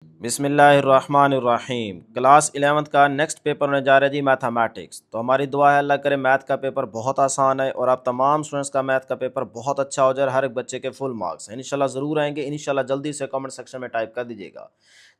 बिस्मिल्लाहिर्रहमानिर्रहीम। Class 11th का next paper होने जा रहा है जी मैथमेटिक्स। तो हमारी दुआ है अल्लाह करे मैथ का पेपर बहुत आसान है और आप तमाम स्टूडेंट्स का मैथ का पेपर बहुत अच्छा हो जाए, हर एक बच्चे के फुल मार्क्स हैं इंशाल्लाह ज़रूर आएंगे। इंशाल्लाह जल्दी से कमेंट सेक्शन में टाइप कर दीजिएगा।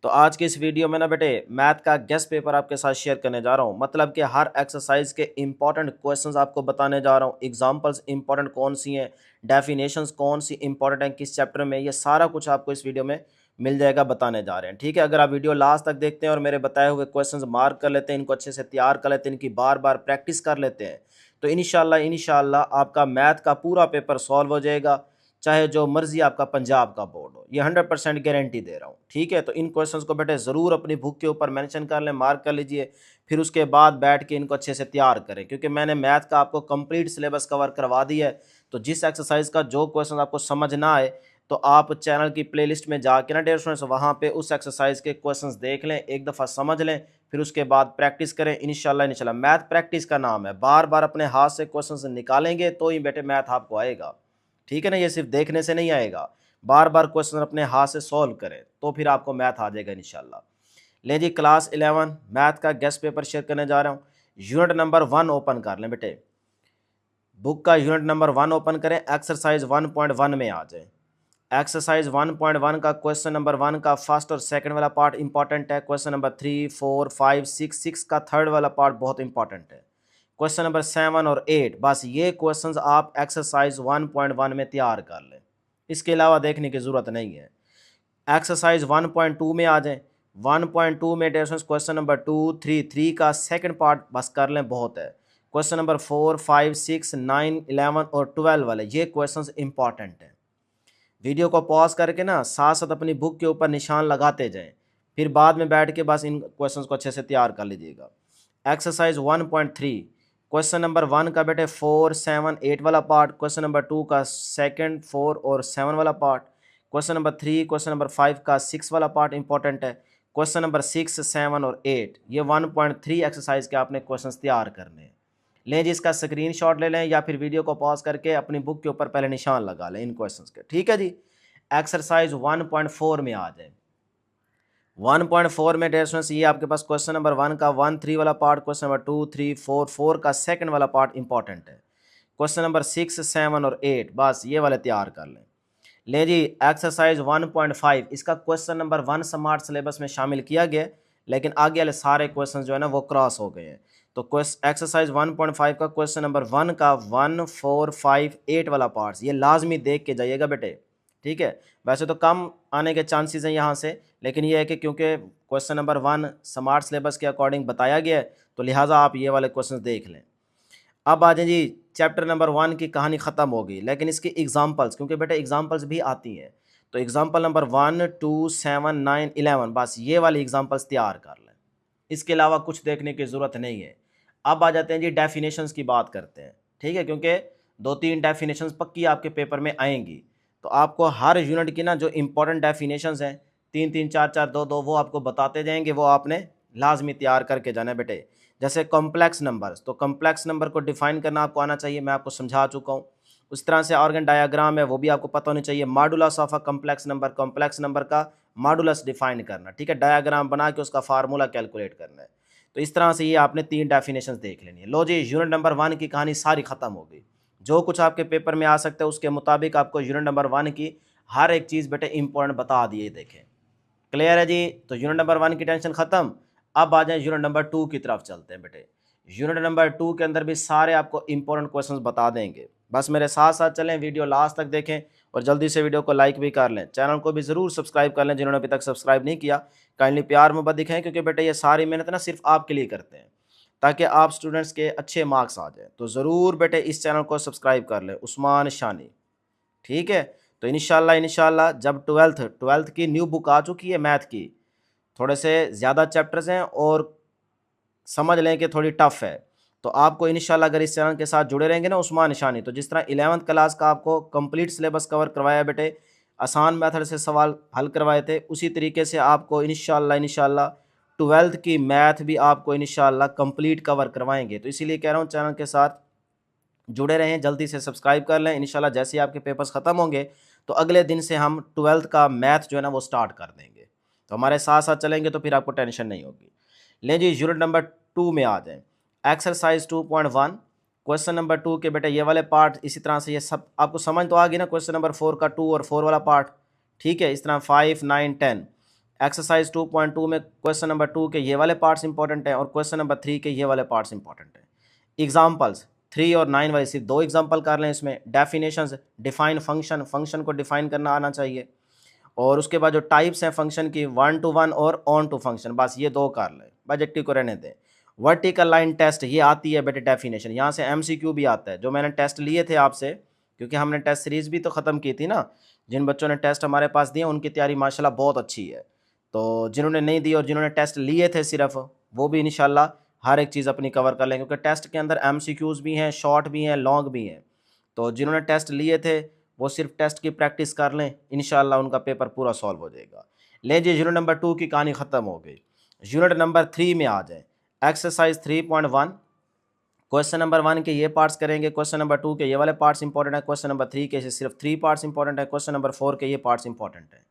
तो आज की इस वीडियो में ना बेटे मैथ का गेस्ट पेपर आपके साथ शेयर करने जा रहा हूँ, मतलब कि हर एक्सरसाइज के इंपॉर्टेंट क्वेश्चंस आपको बताने जा रहा हूँ, एग्जांपल्स इंपॉर्टेंट कौन सी हैं, डेफिनेशंस कौन सी इंपॉर्टेंट हैं किस चैप्टर में, ये सारा कुछ आपको इस वीडियो में मिल जाएगा, बताने जा रहे हैं। ठीक है, अगर आप वीडियो लास्ट तक देखते हैं और मेरे बताए हुए क्वेश्चंस मार्क कर लेते हैं, इनको अच्छे से तैयार कर लेते हैं, इनकी बार बार प्रैक्टिस कर लेते हैं, तो इंशाल्लाह आपका मैथ का पूरा पेपर सॉल्व हो जाएगा, चाहे जो मर्जी आपका पंजाब का बोर्ड हो। ये 100% गारंटी दे रहा हूँ। ठीक है, तो इन क्वेश्चंस को बेटे ज़रूर अपनी बुक के ऊपर मेंशन कर लें, मार्क कर लीजिए, फिर उसके बाद बैठ के इनको अच्छे से तैयार करें, क्योंकि मैंने मैथ का आपको कंप्लीट सिलेबस कवर करवा दिया है। तो जिस एक्सरसाइज का जो क्वेश्चन आपको समझ ना आए तो आप चैनल की प्लेलिस्ट में जाके ना डियर स्टूडेंट्स वहाँ पे उस एक्सरसाइज के क्वेश्चंस देख लें, एक दफ़ा समझ लें, फिर उसके बाद प्रैक्टिस करें। इंशाल्लाह मैथ प्रैक्टिस का नाम है, बार बार अपने हाथ से क्वेश्चंस निकालेंगे तो ही बेटे मैथ आपको आएगा। ठीक है ना, ये सिर्फ देखने से नहीं आएगा, बार बार क्वेश्चन अपने हाथ से सॉल्व करें तो फिर आपको मैथ आ जाएगा इंशाल्लाह। ले जी, क्लास 11 मैथ का गेस्ट पेपर शेयर करने जा रहा हूँ। यूनिट नंबर 1 ओपन कर लें बेटे, बुक का यूनिट नंबर 1 ओपन करें, एक्सरसाइज 1.1 में आ जाए। एक्सरसाइज 1.1 का क्वेश्चन नंबर 1 का फर्स्ट और सेकंड वाला पार्ट इंपॉर्टेंट है। क्वेश्चन नंबर 3, 4, 5, 6 का थर्ड वाला पार्ट बहुत इंपॉर्टेंट है। क्वेश्चन नंबर 7 और 8, बस ये क्वेश्चंस आप एक्सरसाइज 1.1 में तैयार कर लें, इसके अलावा देखने की ज़रूरत नहीं है। एक्सरसाइज 1.2 में आ जाएं। 1.2 में क्वेश्चन नंबर 2, 3 का सेकंड पार्ट बस कर लें, बहुत है। क्वेश्चन नंबर 4, 5, 6, 9, 11 और 12 वाले ये क्वेश्चंस इंपॉर्टेंट हैं। वीडियो को पॉज करके ना साथ साथ अपनी बुक के ऊपर निशान लगाते जाएं, फिर बाद में बैठ के बस इन क्वेश्चंस को अच्छे से तैयार कर लीजिएगा। एक्सरसाइज 1.3 क्वेश्चन नंबर 1 का बेटे 4, 7, 8 वाला पार्ट, क्वेश्चन नंबर 2 का सेकंड, 4 और 7 वाला part, question number 3, question number 5 का 6 वाला पार्ट इंपॉर्टेंट है। क्वेश्चन नंबर 6, 7 और 8 ये 1.3 एक्सरसाइज के आपने क्वेश्चन तैयार करने हैं। लें जी, इसका स्क्रीनशॉट ले लें या फिर वीडियो को पॉज करके अपनी बुक के ऊपर पहले निशान लगा लें इन क्वेश्चंस के। ठीक है जी, एक्सरसाइज 1.4 में आ जाए। 1.4 में डियर स्टूडेंट्स ये आपके पास क्वेश्चन नंबर 1 का 1, 3 वाला पार्ट, क्वेश्चन नंबर 2, 3, 4 का सेकंड वाला पार्ट इंपॉर्टेंट है। क्वेश्चन नंबर 6, 7 और 8 बस ये वाले तैयार कर लें। ले जी, एक्सरसाइज 1.5 इसका क्वेश्चन नंबर 1 स्मार्ट सिलेबस में शामिल किया गया, लेकिन आगे वाले सारे क्वेश्चन जो है ना वो क्रॉस हो गए हैं। तो एक्सरसाइज 1.5 का क्वेश्चन नंबर 1 का 1, 4, 5, 8 वाला पार्ट्स ये लाजमी देख के जाइएगा बेटे। ठीक है, वैसे तो कम आने के चांसेस हैं यहाँ से, लेकिन ये है कि क्योंकि क्वेश्चन नंबर 1 स्मार्ट सिलेबस के अकॉर्डिंग बताया गया है तो लिहाजा आप ये वाले क्वेश्चन देख लें। अब आ जाए जी, चैप्टर नंबर 1 की कहानी ख़त्म होगी, लेकिन इसकी एग्जांपल्स, क्योंकि बेटा एग्जांपल्स भी आती हैं, तो एग्जांपल नंबर 1, 2, 7, 9, 11 बस ये वाली एग्जांपल्स तैयार कर लें, इसके अलावा कुछ देखने की ज़रूरत नहीं है। अब आ जाते हैं जी डेफिनेशंस की बात करते हैं। ठीक है, क्योंकि 2-3 डेफिनेशंस पक्की आपके पेपर में आएंगी, तो आपको हर यूनिट की ना जो इंपॉर्टेंट डेफिनेशंस हैं 3-3, 4-4, 2-2 वो आपको बताते जाएंगे, वो आपने लाजमी तैयार करके जाना है बेटे। जैसे कॉम्प्लेक्स नंबर्स, तो कॉम्प्लेक्स नंबर को डिफाइन करना आपको आना चाहिए, मैं आपको समझा चुका हूँ। उस तरह से ऑर्गन डायग्राम है वो भी आपको पता होनी चाहिए। Modulus of a complex number, complex number का मॉडुलस डिफाइन करना, ठीक है, डायग्राम बना के उसका फार्मूला कैलकुलेट करना है। तो इस तरह से ये आपने 3 डेफिनेशन देख लेनी है। लो जी, यूनिट नंबर 1 की कहानी सारी खत्म हो गई। जो कुछ आपके पेपर में आ सकता है उसके मुताबिक आपको यूनिट नंबर 1 की हर एक चीज़ बेटे इंपॉर्टेंट बता दिए, देखें। क्लियर है जी, तो यूनिट नंबर 1 की टेंशन खत्म। अब आ जाए यूनिट नंबर 2 की तरफ चलते हैं बेटे। यूनिट नंबर 2 के अंदर भी सारे आपको इंपॉर्टेंट क्वेश्चंस बता देंगे, बस मेरे साथ साथ चलें, वीडियो लास्ट तक देखें और जल्दी से वीडियो को लाइक भी कर लें, चैनल को भी ज़रूर सब्सक्राइब कर लें जिन्होंने अभी तक सब्सक्राइब नहीं किया। काइंडली प्यार मोहब्बत दिखाएं, क्योंकि बेटे ये सारी मेहनत ना सिर्फ आपके लिए करते हैं ताकि आप स्टूडेंट्स के अच्छे मार्क्स आ जाएँ। तो ज़रूर बेटे इस चैनल को सब्सक्राइब कर लें, उस्मान शानी। ठीक है, तो इंशाल्लाह जब ट्वेल्थ की न्यू बुक आ चुकी है मैथ की, थोड़े से ज़्यादा चैप्टर्स हैं और समझ लें कि थोड़ी टफ़ है, तो आपको इंशाल्लाह अगर इस चैनल के साथ जुड़े रहेंगे ना उस्मान निशानी, तो जिस तरह 11th क्लास का आपको कंप्लीट सिलेबस कवर करवाया बेटे, आसान मेथड से सवाल हल करवाए थे, उसी तरीके से आपको इंशाल्लाह 12th की मैथ भी आपको इंशाल्लाह कंप्लीट कवर करवाएंगे। तो इसीलिए कह रहा हूँ चैनल के साथ जुड़े रहें, जल्दी से सब्सक्राइब कर लें। इंशाल्लाह जैसे ही आपके पेपर्स ख़त्म होंगे तो अगले दिन से हम 12th का मैथ जो है ना वो स्टार्ट कर देंगे। तो हमारे साथ साथ चलेंगे तो फिर आपको टेंशन नहीं होगी। ले जी यूनिट नंबर 2 में आ जाएं। एक्सरसाइज 2.1 क्वेश्चन नंबर 2 के बेटे ये वाले पार्ट इसी तरह से, ये सब आपको समझ तो आ गई ना, क्वेश्चन नंबर 4 का 2 और 4 वाला पार्ट, ठीक है। इस तरह 5, 9, 10 एक्सरसाइज 2.2 में क्वेश्चन नंबर 2 के ये वाले पार्ट्स इंपॉर्टेंट हैं और क्वेश्चन नंबर 3 के ये वाले पार्ट्स इंपॉर्टेंट हैं। एग्जाम्पल्स 3 और 9 वाले सिर्फ 2 एग्जाम्पल कर लें इसमें। डेफिनेशंस, डिफाइन फंक्शन, फंक्शन को डिफाइन करना आना चाहिए। और उसके बाद जो टाइप्स हैं फंक्शन की, 1 to 1 और ऑन टू फंक्शन, बस ये 2 कर लें, बजेक्टिव को रहने दें। वर्टिकल लाइन टेस्ट ये आती है बेटे डेफिनेशन, यहाँ से एमसीक्यू भी आता है, जो मैंने टेस्ट लिए थे आपसे, क्योंकि हमने टेस्ट सीरीज़ भी तो ख़त्म की थी ना। जिन बच्चों ने टेस्ट हमारे पास दिए उनकी तैयारी माशाल्लाह बहुत अच्छी है। तो जिन्होंने नहीं दी और जिन्होंने टेस्ट लिए थे सिर्फ, वो भी इंशाल्लाह हर एक चीज़ अपनी कवर कर लेंगे, क्योंकि टेस्ट के अंदर एमसीक्यूज़ भी हैं, शॉर्ट भी हैं, लॉन्ग भी हैं। तो जिन्होंने टेस्ट लिए थे वो सिर्फ टेस्ट की प्रैक्टिस कर लें, इंशाल्लाह उनका पेपर पूरा सॉल्व हो जाएगा। ले जी यूनिट नंबर 2 की कहानी ख़त्म हो गई। यूनिट नंबर 3 में आ जाए। एक्सरसाइज 3.1 क्वेश्चन नंबर 1 के ये पार्ट्स करेंगे, क्वेश्चन नंबर 2 के ये वाले पार्ट्स इंपॉर्टेंट है, क्वेश्चन नंबर 3 के सिर्फ 3 पार्ट्स इंपॉर्टेंट है, क्वेश्चन नंबर 4 के ये पार्ट्स इंपॉर्टेंट है।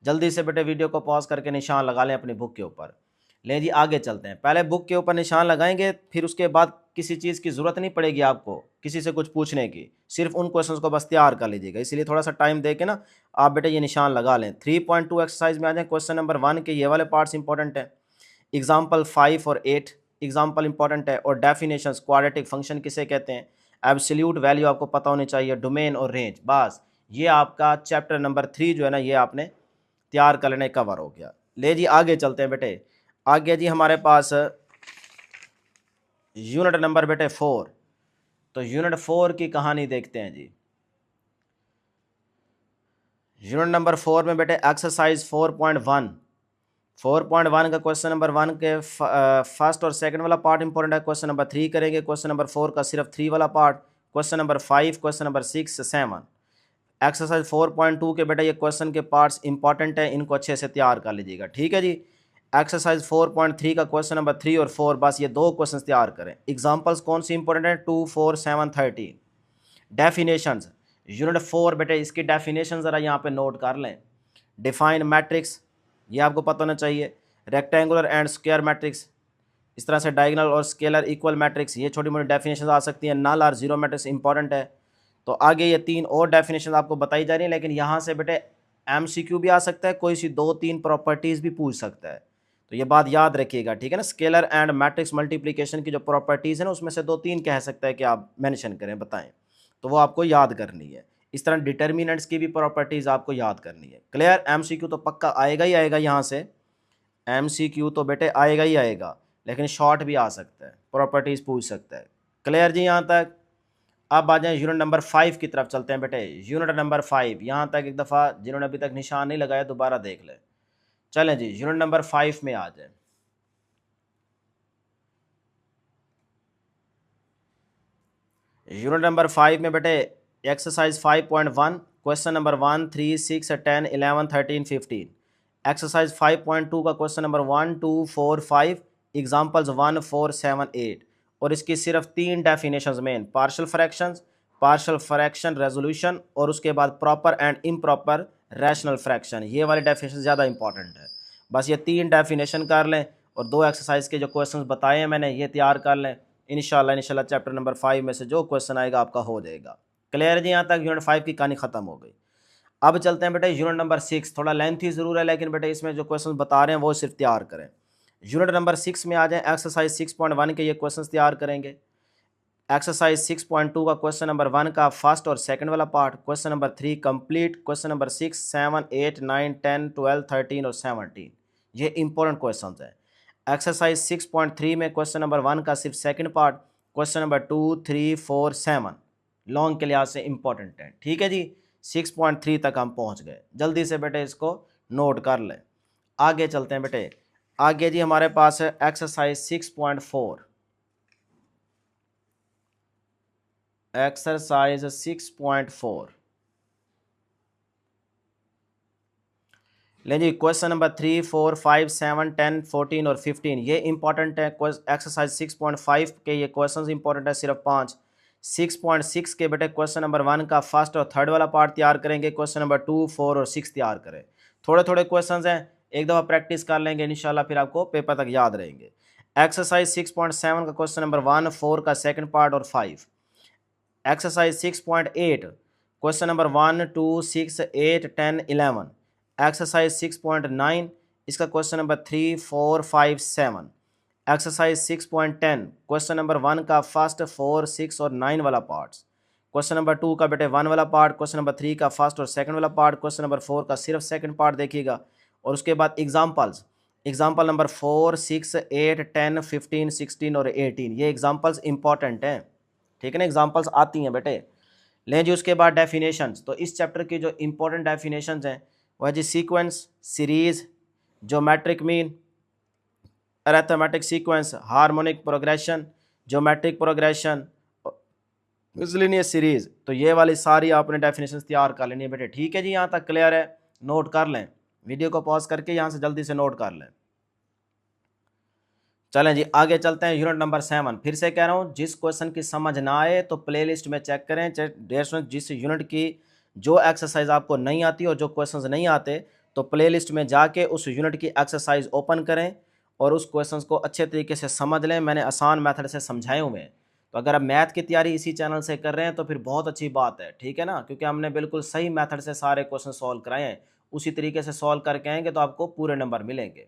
जल्दी से बेटे वीडियो को पॉज करके निशान लगा लें अपनी बुक के ऊपर। ले जी आगे चलते हैं। पहले बुक के ऊपर निशान लगाएंगे, फिर उसके बाद किसी चीज़ की ज़रूरत नहीं पड़ेगी आपको किसी से कुछ पूछने की, सिर्फ उन क्वेश्चंस को बस तैयार कर लीजिएगा। इसलिए थोड़ा सा टाइम दे के ना आप बेटे ये निशान लगा लें। 3.2 एक्सरसाइज में आ जाए। क्वेश्चन नंबर 1 के ये वाले पार्ट्स इंपॉर्टेंट है, एग्जाम्पल 5 और 8 एग्जाम्पल इंपॉर्टेंट है, और डेफिनेशंस, क्वाड्रेटिक फंक्शन किसे कहते हैं, एब्सोल्यूट वैल्यू आपको पता होनी चाहिए, डोमेन और रेंज। बस ये आपका चैप्टर नंबर 3 जो है ना, ये आपने तैयार कर लेने, कवर हो गया। ले जी आगे चलते हैं बेटे। आगे जी हमारे पास यूनिट नंबर बेटे 4। तो यूनिट 4 की कहानी देखते हैं जी। यूनिट नंबर 4 में बेटे एक्सरसाइज 4.1 का क्वेश्चन नंबर 1 के फर्स्ट और सेकंड वाला पार्ट इंपॉर्टेंट है। क्वेश्चन नंबर 3 करेंगे, क्वेश्चन नंबर 4 का सिर्फ 3 वाला part, question number 5, question number 6, 7। Exercise 4.2 के बेटे ये क्वेश्चन के पार्ट्स इंपॉर्टेंट है, इनको अच्छे से तैयार कर लीजिएगा, ठीक है जी। एक्सरसाइज 4.3 का क्वेश्चन नंबर 3 और 4, बस ये 2 क्वेश्चन तैयार करें। एग्जाम्पल्स कौन सी इंपॉर्टेंट है, 2, 4, 7, 13। डेफिनेशंस यूनिट 4 बेटे इसकी डेफिनेशन ज़रा यहाँ पे नोट कर लें। डिफाइन मैट्रिक्स ये आपको पता होना चाहिए, रेक्टेंगुलर एंड स्क्वायर मैट्रिक्स, इस तरह से डायगोनल और स्केलर इक्वल मैट्रिक्स, ये छोटी मोटी डेफिनेशन आ सकती हैं। नल और जीरो मैट्रिक्स इंपॉर्टेंट है। तो आगे ये 3 और डेफिनेशन आपको बताई जा रही है, लेकिन यहाँ से बेटे एमसीक्यू भी आ सकता है, कोई सी 2-3 प्रॉपर्टीज़ भी पूछ सकता है, तो ये बात याद रखिएगा, ठीक है ना। स्केलर एंड मैट्रिक्स मल्टीप्लिकेशन की जो प्रॉपर्टीज़ है ना, उसमें से 2-3 कह सकता है कि आप मेंशन करें, बताएं, तो वो आपको याद करनी है। इस तरह डिटर्मिनेंट्स की भी प्रॉपर्टीज़ आपको याद करनी है। क्लियर, एमसीक्यू तो पक्का आएगा ही आएगा, यहाँ से एमसीक्यू तो बेटे आएगा ही आएगा, लेकिन शॉर्ट भी आ सकता है, प्रॉपर्टीज़ पूछ सकता है। क्लियर जी यहाँ तक। अब आ जाए यूनिट नंबर 5 की तरफ चलते हैं बेटे। यूनिट नंबर 5 यहाँ तक एक दफ़ा जिन्होंने अभी तक निशान नहीं लगाया दोबारा देख लें। चलें जी यूनिट नंबर 5 में आ जाए। यूनिट नंबर 5 में बेटे एक्सरसाइज 5.1 क्वेश्चन नंबर 1, 3, 6, 10, 11, 13, 15। एक्सरसाइज 5.2 का क्वेश्चन नंबर 1, 2, 4, 5 एग्जाम्पल्स 1, 4, 7, 8, और इसकी सिर्फ 3 definitions main, partial fractions, partial fraction resolution, और उसके बाद proper and improper rational fraction. ये वाले डेफिनेशन ज़्यादा इंपॉर्टेंट है, बस ये 3 डेफिनेशन कर लें और 2 एक्सरसाइज के जो क्वेश्चन बताए हैं मैंने ये तैयार कर लें। इंशाल्लाह चैप्टर नंबर 5 में से जो क्वेश्चन आएगा आपका हो जाएगा। क्लियर है जी, यहाँ तक यूनिट 5 की कहानी ख़त्म हो गई। अब चलते हैं बेटे यूनिट नंबर 6। थोड़ा लेंथी ज़रूर है, लेकिन बेटे इसमें जो क्वेश्चन बता रहे हैं वो सिर्फ तैयार करें। यूनिट नंबर 6 में आ जाएं। एक्सरसाइज 6.1 के ये क्वेश्चन तैयार करेंगे। एक्सरसाइज 6.2 का क्वेश्चन नंबर 1 का फर्स्ट और सेकंड वाला part, question number 3 complete, question number 6, 7, 8, 9, 10, 12, 13 और 17, ये इंपॉर्टेंट क्वेश्चन हैं। एक्सरसाइज 6.3 में क्वेश्चन नंबर 1 का सिर्फ second part, question number 2, 3, 4, 7 long के लिहाज से इंपॉर्टेंट है, ठीक है जी। 6.3 तक हम पहुंच गए। जल्दी से बेटे इसको नोट कर लें। आगे चलते हैं बेटे। आगे जी हमारे पास है एक्सरसाइज 6.4। एक्सरसाइज 6.4 लें जी। क्वेश्चन नंबर 3, 4, 5, 7, 10, 14 और 15 ये इंपॉर्टेंट है। एक्सरसाइज 6.5 के ये क्वेश्चंस इंपॉर्टेंट है सिर्फ 5। 6.6 के बेटे क्वेश्चन नंबर 1 का फर्स्ट और थर्ड वाला पार्ट तैयार करेंगे। क्वेश्चन नंबर 2, 4 और 6 तैयार करें। थोड़े थोड़े क्वेश्चंस हैं, एक दफ़ा प्रैक्टिस कर लेंगे इंशाल्लाह फिर आपको पेपर तक याद रहेंगे। एक्सरसाइज 6.7 का क्वेश्चन नंबर 1, 4 का सेकंड पार्ट और 5। Exercise 6.8 question number 1, 2, 6, 8, 10, 11। एक्सरसाइज 6.9 इसका question number 3, 4, 5, 7। Exercise 6.10 question number 1 का फर्स्ट, 4, 6 और 9 वाला पार्ट्स। क्वेश्चन नंबर 2 का बेटे 1 वाला पार्ट, क्वेश्चन नंबर 3 का फर्स्ट और सेकंड वाला पार्ट, क्वेश्चन नंबर 4 का सिर्फ सेकंड पार्ट देखिएगा। और उसके बाद एग्जांपल्स, एग्जांपल नंबर 4, 6, 8, 10, 15, 16 और 18। ये एग्जांपल्स इंपॉर्टेंट हैं, ठीक है ना, एग्जांपल्स आती हैं बेटे। लें जी उसके बाद डेफिनेशंस। तो इस चैप्टर की जो इंपॉर्टेंट डेफिनेशंस हैं वह जी sequence, series, geometric mean, arithmetic sequence, harmonic progression, geometric progression, miscellaneous series. तो ये वाली सारी आपने डेफिनेशन तैयार कर लेनी है बेटे, ठीक है जी। यहाँ तक क्लियर है, नोट कर लें, वीडियो को पॉज करके यहाँ से जल्दी से नोट कर लें। चलें जी आगे चलते हैं, यूनिट नंबर 7। फिर से कह रहा हूँ, जिस क्वेश्चन की समझ ना आए तो प्लेलिस्ट में चेक करें। डेयर स्टूडेंट, जिस यूनिट की जो एक्सरसाइज आपको नहीं आती और जो क्वेश्चंस नहीं आते तो प्लेलिस्ट में जाके उस यूनिट की एक्सरसाइज ओपन करें और उस क्वेश्चंस को अच्छे तरीके से समझ लें। मैंने आसान मेथड से समझाए हुए हैं। तो अगर आप मैथ की तैयारी इसी चैनल से कर रहे हैं तो फिर बहुत अच्छी बात है, ठीक है ना, क्योंकि हमने बिल्कुल सही मेथड से सारे क्वेश्चन सॉल्व कराए हैं। उसी तरीके से सॉल्व करके आएंगे तो आपको पूरे नंबर मिलेंगे।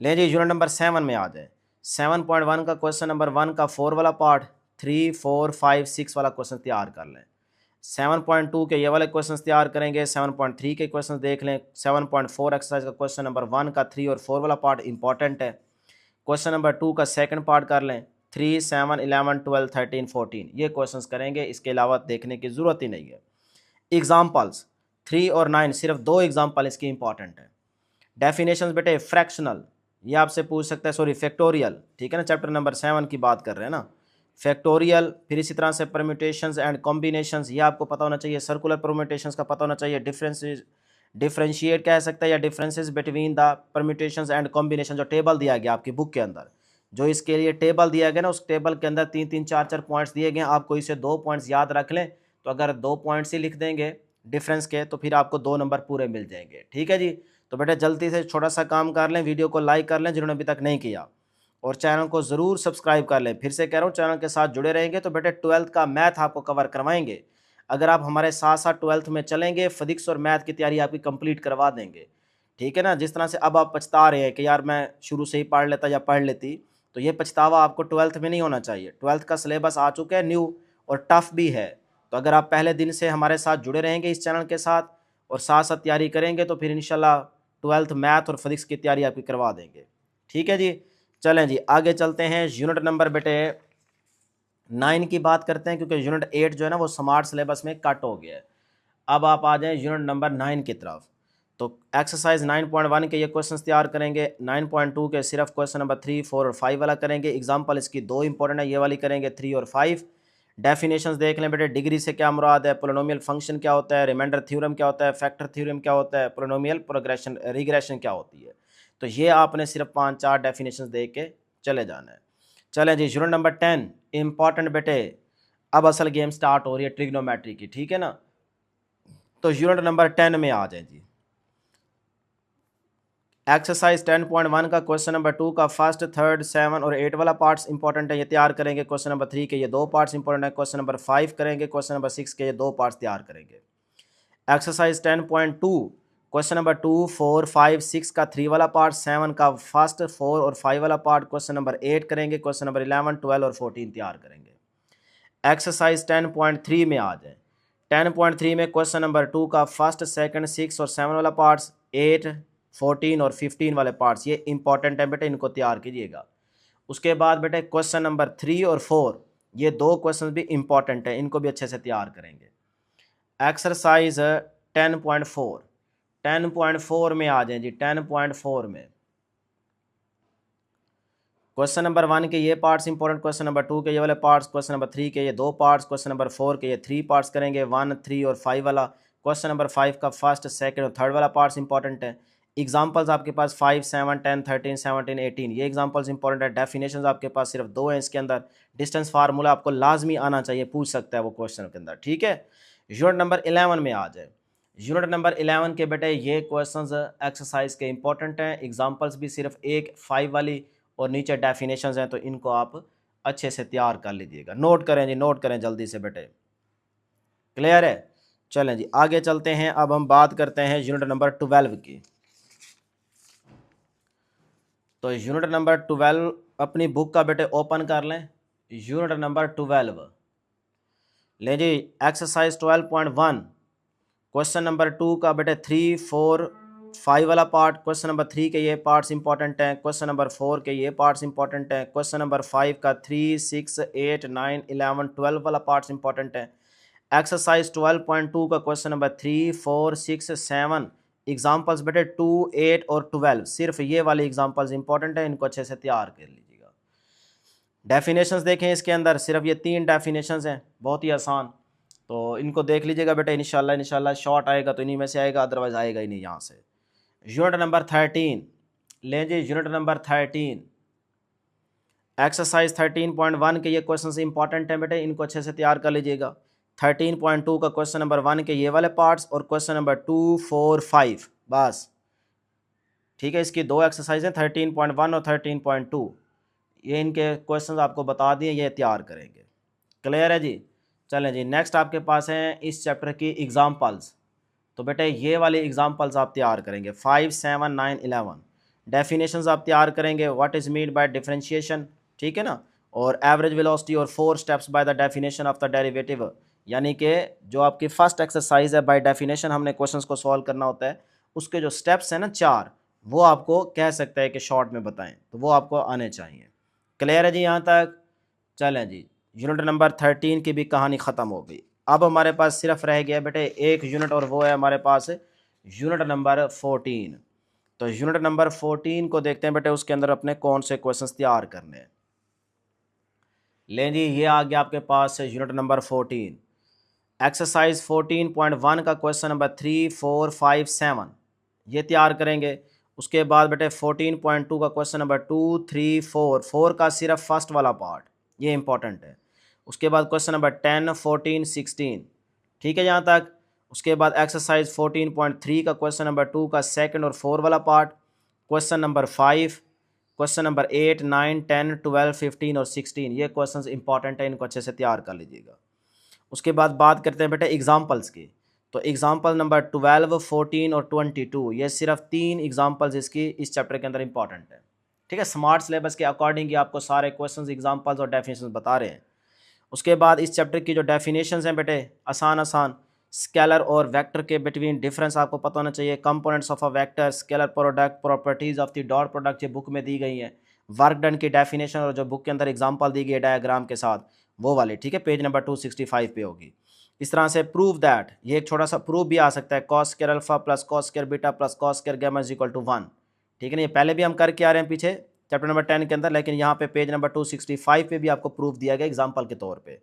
ले जी यूनिट नंबर 7 में आ जाए। 7.1 का क्वेश्चन नंबर 1 का 4 वाला पार्ट, 3, 4, 5, 6 वाला क्वेश्चन तैयार कर लें। 7.2 के ये वाले क्वेश्चन तैयार करेंगे। 7.3 के क्वेश्चन देख लें। 7.4 एक्सरसाइज का क्वेश्चन नंबर 1 का 3 और 4 वाला पार्ट इंपॉर्टेंट है। क्वेश्चन नंबर 2 का सेकंड पार्ट कर लें। 3, 7, 11, 12, 13, 14 ये क्वेश्चंस करेंगे, इसके अलावा देखने की ज़रूरत ही नहीं है। एग्जाम्पल्स 3 और 9, सिर्फ 2 एग्जाम्पल इसकी इंपॉर्टेंट है। डेफिनेशंस बेटे, फ्रैक्शनल ये आपसे पूछ सकता है, सॉरी फैक्टोरियल, ठीक है ना, चैप्टर नंबर 7 की बात कर रहे हैं ना, फैक्टोरियल। फिर इसी तरह से परम्यूटेशंस एंड कॉम्बिनेशंस, ये आपको पता होना चाहिए। सर्कुलर परम्यूटेशंस का पता होना चाहिए। डिफरेंशिएट कह सकता है या differences between the permutations and combination, जो टेबल दिया गया आपकी बुक के अंदर, जो इसके लिए टेबल दिया गया ना, उस टेबल के अंदर 3-3, 4-4 पॉइंट्स दिए गए। आपको इसे 2 पॉइंट्स याद रख लें। तो अगर 2 पॉइंट्स ही लिख देंगे डिफरेंस के तो फिर आपको 2 नंबर पूरे मिल जाएंगे, ठीक है जी। तो बेटा जल्दी से छोटा सा काम कर लें, वीडियो को लाइक कर लें जिन्होंने अभी तक नहीं किया, और चैनल को ज़रूर सब्सक्राइब कर लें। फिर से कह रहा हूँ, चैनल के साथ जुड़े रहेंगे तो बेटे 12th का मैथ आपको कवर करवाएंगे। अगर आप हमारे साथ साथ 12th में चलेंगे, फिजिक्स और मैथ की तैयारी आपकी कंप्लीट करवा देंगे, ठीक है ना। जिस तरह से अब आप पछता रहे हैं कि यार मैं शुरू से ही पढ़ लेता या पढ़ लेती, तो ये पछतावा आपको 12th में नहीं होना चाहिए। 12th का सिलेबस आ चुका है न्यू और टफ भी है। तो अगर आप पहले दिन से हमारे साथ जुड़े रहेंगे इस चैनल के साथ और साथ साथ तैयारी करेंगे तो फिर इंशाल्लाह 12th मैथ और फिजिक्स की तैयारी आपकी करवा देंगे, ठीक है जी। चलें जी आगे चलते हैं, यूनिट नंबर बेटे 9 की बात करते हैं, क्योंकि यूनिट 8 जो है ना वो स्मार्ट सिलेबस में कट हो गया है। अब आप आ जाएं यूनिट नंबर 9 की तरफ। तो एक्सरसाइज 9.1 के ये क्वेश्चन तैयार करेंगे। 9.2 के सिर्फ क्वेश्चन नंबर 3, 4 और 5 वाला करेंगे। एग्जाम्पल इसकी 2 इंपॉर्टेंट है, ये वाली करेंगे 3 और 5। डेफिनेशंस देख लें बेटे, डिग्री से क्या मुराद है, पोलिनोमियल फंक्शन क्या होता है, रिमाइंडर थ्योरम क्या होता है, फैक्टर थ्योरम क्या होता है, पोलिनोमियल प्रोग्रेशन रिग्रेशन क्या होती है। तो ये आपने सिर्फ 5-4 डेफिनेशंस देख के चले जाना है। चलें जी यूनिट नंबर 10 इंपॉर्टेंट बेटे, अब असल गेम स्टार्ट हो रही है ट्रिग्नोमेट्री की, ठीक है ना। तो यूनिट नंबर 10 में आ जाए जी। एक्सरसाइज 10.1 का क्वेश्चन नंबर 2 का फर्स्ट, थर्ड, 7 और 8 वाला पार्ट्स इंपॉर्टेंट है, ये तैयार करेंगे। क्वेश्चन नंबर 3 के ये 2 पार्ट्स इंपॉर्टेंट है। क्वेश्चन नंबर 5 करेंगे। क्वेश्चन नंबर 6 के ये 2 पार्ट्स तैयार करेंगे। एक्सरसाइज 10.2 क्वेश्चन नंबर 2, 4, 5, 6 का 3 वाला पार्ट, 7 का फर्स्ट, 4 और 5 वाला पार्ट, क्वेश्चन नंबर 8 करेंगे। क्वेश्चन नंबर 11, 12 और 14 तैयार करेंगे। एक्सरसाइज 10.3 में आ जाए। 10.3 में क्वेश्चन नंबर 2 का फर्स्ट, सेकंड, 6 और 7 वाला पार्ट्स, 8, 14 और 15 वाले पार्ट्स, ये इंपॉर्टेंट है बेटे, इनको तैयार कीजिएगा। उसके बाद बेटे क्वेश्चन नंबर 3 और 4 ये 2 क्वेश्चन भी इंपॉर्टेंट है, इनको भी अच्छे से तैयार करेंगे। एक्सरसाइज 10.4 10.4 में आ जाए जी। 10.4 में क्वेश्चन नंबर 1 के ये पार्ट्स इंपॉर्टेंट, क्वेश्चन नंबर 2 के ये वाले पार्ट्स, क्वेश्चन नंबर 3 के ये 2 पार्ट्स, क्वेश्चन नंबर 4 के ये 3 पार्ट्स करेंगे। 1, 3 और 5 वाला, क्वेश्चन नंबर 5 का फर्स्ट, सेकंड और थर्ड वाला पार्ट्स इंपॉर्टेंट है। एग्जांपल्स आपके पास 5, 7, 10, 13, 17, 18 ये एग्जांपल्स इंपॉर्टेंट है। डेफिनेशंस आपके पास सिर्फ 2 हैं इसके अंदर। डिस्टेंस फार्मूला आपको लाजमी आना चाहिए, पूछ सकता है वो क्वेश्चन के अंदर, ठीक है। यूनिट नंबर 11 में आ जाए। यूनिट नंबर 11 के बेटे ये क्वेश्चंस एक्सरसाइज के इंपॉर्टेंट हैं, एग्जांपल्स भी सिर्फ एक 5 वाली और नीचे डेफिनेशंस हैं, तो इनको आप अच्छे से तैयार कर लीजिएगा। नोट करें जी, नोट करें जल्दी से बेटे। क्लियर है? चलें जी आगे चलते हैं। अब हम बात करते हैं यूनिट नंबर 12 की। तो यूनिट नंबर 12 अपनी बुक का बेटे ओपन कर लें। यूनिट नंबर 12 ले जी, एक्सरसाइज 12.1 क्वेश्चन नंबर 2 का बेटे 3, 4, 5 वाला पार्ट। क्वेश्चन नंबर 3 के ये पार्ट्स इंपॉर्टेंट हैं। क्वेश्चन नंबर 4 के ये पार्ट्स इंपॉर्टेंट हैं। क्वेश्चन नंबर 5 का 3, 6, 8, 9, 11, 12 वाला पार्ट्स इंपॉर्टेंट हैं। एक्सरसाइज 12.2 का क्वेश्चन नंबर 3, 4, 6, 7 एग्जाम्पल्स बेटे 2, 8 और 12, सिर्फ ये वाली एग्जाम्पल्स इंपॉर्टेंट है, इनको अच्छे से तैयार कर लीजिएगा। डेफिनेशंस देखें, इसके अंदर सिर्फ ये 3 डेफिनेशंस हैं, बहुत ही आसान, तो इनको देख लीजिएगा बेटे। इंशाल्लाह शॉर्ट आएगा तो इन्हीं में से आएगा, अदरवाइज आएगा ही नहीं यहाँ से। यूनिट नंबर 13 लें जी, यूनिट नंबर 13 एक्सरसाइज 13.1 के ये क्वेश्चन इंपॉर्टेंट हैं बेटे, इनको अच्छे से तैयार कर लीजिएगा। 13.2 का क्वेश्चन नंबर 1 के ये वाले पार्ट्स और क्वेश्चन नंबर 2, 4, 5 बस, ठीक है। इसकी 2 एक्सरसाइज हैं 13.1 और 13.2, ये इनके क्वेश्चंस आपको बता दिए, ये तैयार करेंगे। क्लियर है जी? चलें जी, नेक्स्ट आपके पास हैं इस चैप्टर की एग्जाम्पल्स। तो बेटे ये वाली एग्जाम्पल्स आप तैयार करेंगे 5, 7, 9, 11। डेफिनेशंस आप तैयार करेंगे, what is mean by differentiation, ठीक है ना, और एवरेज वेलोसिटी और 4 steps by the definition of the derivative, यानी कि जो आपकी फर्स्ट एक्सरसाइज है बाय डेफिनेशन हमने क्वेश्चंस को सॉल्व करना होता है, उसके जो स्टेप्स हैं ना 4, वो आपको कह सकते हैं कि शॉर्ट में बताएं, तो वो आपको आने चाहिए। क्लियर है जी यहाँ तक? चलें जी, यूनिट नंबर 13 की भी कहानी ख़त्म हो गई। अब हमारे पास सिर्फ रह गया बेटे एक यूनिट, और वो है हमारे पास यूनिट नंबर 14। तो यूनिट नंबर 14 को देखते हैं बेटे, उसके अंदर अपने कौन से क्वेश्चंस तैयार करने हैं। लें जी, ये आ गया आपके पास यूनिट नंबर 14। एक्सरसाइज 14.1 का क्वेश्चन नंबर 3, 4, 5, 7 ये तैयार करेंगे। उसके बाद बेटे 14.2 का क्वेश्चन नंबर 2, 3, 4 का सिर्फ फर्स्ट वाला पार्ट, ये इंपॉर्टेंट है। उसके बाद क्वेश्चन नंबर 10, 14, 16, ठीक है यहाँ तक। उसके बाद एक्सरसाइज 14.3 का क्वेश्चन नंबर 2 का सेकंड और 4 वाला part. Question number 5, question number 8, 9, 10, 12, 15 और 16 ये क्वेश्चंस इंपॉर्टेंट है, इनको अच्छे से तैयार कर लीजिएगा। उसके बाद बात करते हैं बेटे एग्जाम्पल्स की। तो एग्जाम्पल नंबर 12, 14 और 22 ये सिर्फ 3 एग्जाम्पल्स इसकी इस चैप्टर के अंदर इंपॉर्टेंट है, ठीक है। स्मार्ट सिलेबस के अकॉर्डिंग ही आपको सारे क्वेश्चंस, एग्जाम्पल्स और डेफिनेशंस बता रहे हैं। उसके बाद इस चैप्टर की जो डेफिनेशंस हैं बेटे, आसान स्केलर और वेक्टर के बिटवीन डिफरेंस आपको पता होना चाहिए। Components of a vector, scalar product, properties of the dot product ये बुक में दी गई हैं। वर्क डन की डेफिनेशन और जो बुक के अंदर एग्जांपल दी गई है डायग्राम के साथ, वो वाली, ठीक है, पेज नंबर 265 पे होगी। इस तरह से प्रूव दैट, ये एक छोटा सा प्रूफ भी आ सकता है, cos square alpha plus cos square beta plus cos square gamma is equal to 1, ठीक है ना। ये पहले भी हम करके आ रहे हैं पीछे चैप्टर नंबर 10 के अंदर, लेकिन यहाँ पे पेज नंबर 265 पे भी आपको प्रूफ दिया गया एग्जाम्पल के तौर पे,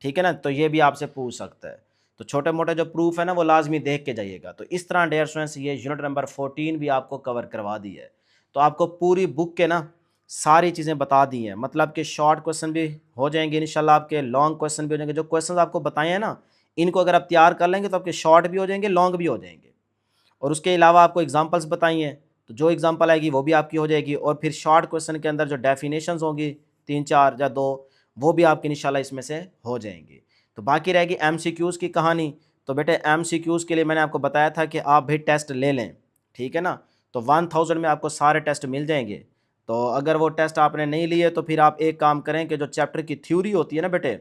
ठीक है ना। तो ये भी आपसे पूछ सकता है, तो छोटे मोटे जो प्रूफ है ना वो लाजमी देख के जाइएगा। तो इस तरह डियर स्टूडेंट्स ये यूनिट नंबर 14 भी आपको कवर करवा दी है। तो आपको पूरी बुक के ना सारी चीज़ें बता दी हैं, मतलब कि शॉर्ट क्वेश्चन भी हो जाएंगे इंशाल्लाह, आपके लॉन्ग क्वेश्चन भी हो जाएंगे। जो क्वेश्चन आपको बताए हैं ना, इनको अगर आप तैयार कर लेंगे तो आपके शॉर्ट भी हो जाएंगे, लॉन्ग भी हो जाएंगे। और उसके अलावा आपको एग्जाम्पल्स बताई हैं, तो जो एग्जाम्पल आएगी वो भी आपकी हो जाएगी। और फिर शॉर्ट क्वेश्चन के अंदर जो डेफिनेशंस होंगी 3, 4 या 2, वो भी आपकी इंशाल्लाह इसमें से हो जाएंगी। तो बाकी रहेगी MCQs की कहानी। तो बेटे MCQs के लिए मैंने आपको बताया था कि आप भी टेस्ट ले लें, ठीक है ना। तो 1000 में आपको सारे टेस्ट मिल जाएंगे। तो अगर वो टेस्ट आपने नहीं लिए तो फिर आप एक काम करें कि जो चैप्टर की थ्योरी होती है ना बेटे,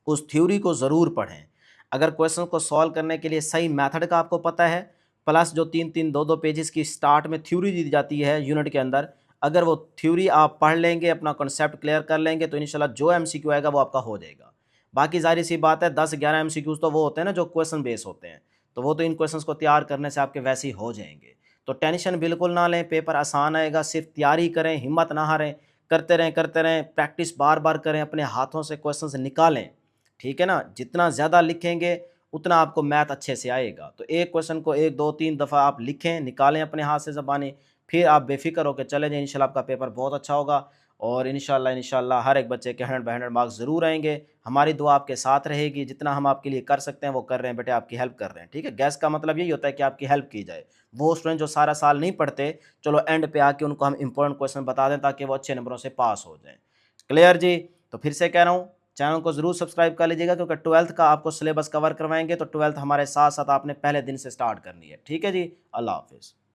उस थ्योरी को ज़रूर पढ़ें। अगर क्वेश्चन को सॉल्व करने के लिए सही मेथड का आपको पता है, प्लस जो 3-3, 2-2 पेजेस की स्टार्ट में थ्योरी दी जाती है यूनिट के अंदर, अगर वो थ्योरी आप पढ़ लेंगे, अपना कॉन्सेप्ट क्लियर कर लेंगे, तो इंशाल्लाह जो MCQ आएगा वो आपका हो जाएगा। बाकी जाहिर सी बात है 10-11 MCQs तो वो होते हैं ना जो क्वेश्चन बेस होते हैं, तो वो तो इन क्वेश्चंस को तैयार करने से आपके वैसे ही हो जाएंगे। तो टेंशन बिल्कुल ना लें, पेपर आसान आएगा, सिर्फ तैयारी करें, हिम्मत ना हारें, करते रहें, प्रैक्टिस बार बार करें, अपने हाथों से क्वेश्चन निकालें, ठीक है ना। जितना ज़्यादा लिखेंगे उतना आपको मैथ अच्छे से आएगा। तो एक क्वेश्चन को 1, 2, 3 दफ़ा आप लिखें, निकालें अपने हाथ से ज़बानी, फिर आप बेफिक्र होकर चले जाएं, इंशाल्लाह आपका पेपर बहुत अच्छा होगा। और इंशाल्लाह हर एक बच्चे के 100/100 मार्क्स ज़रूर आएंगे। हमारी दुआ आपके साथ रहेगी, जितना हम आपके लिए कर सकते हैं वो कर रहे हैं बेटे, आपकी हेल्प कर रहे हैं। ठीक है, गैस का मतलब यही होता है कि आपकी हेल्प की जाए। वो स्टूडेंट जो सारा साल नहीं पढ़ते, चलो एंड पे आके उनको हम इंपॉर्टेंट क्वेश्चन बता दें ताकि वो अच्छे नंबरों से पास हो जाएं। क्लियर जी? तो फिर से कह रहा हूँ, चैनल को ज़रूर सब्सक्राइब कर लीजिएगा, क्योंकि 12th का आपको सिलेबस कवर करवाएंगे, तो 12th हमारे साथ साथ आपने पहले दिन से स्टार्ट करनी है। ठीक है जी, अल्लाह हाफिज़।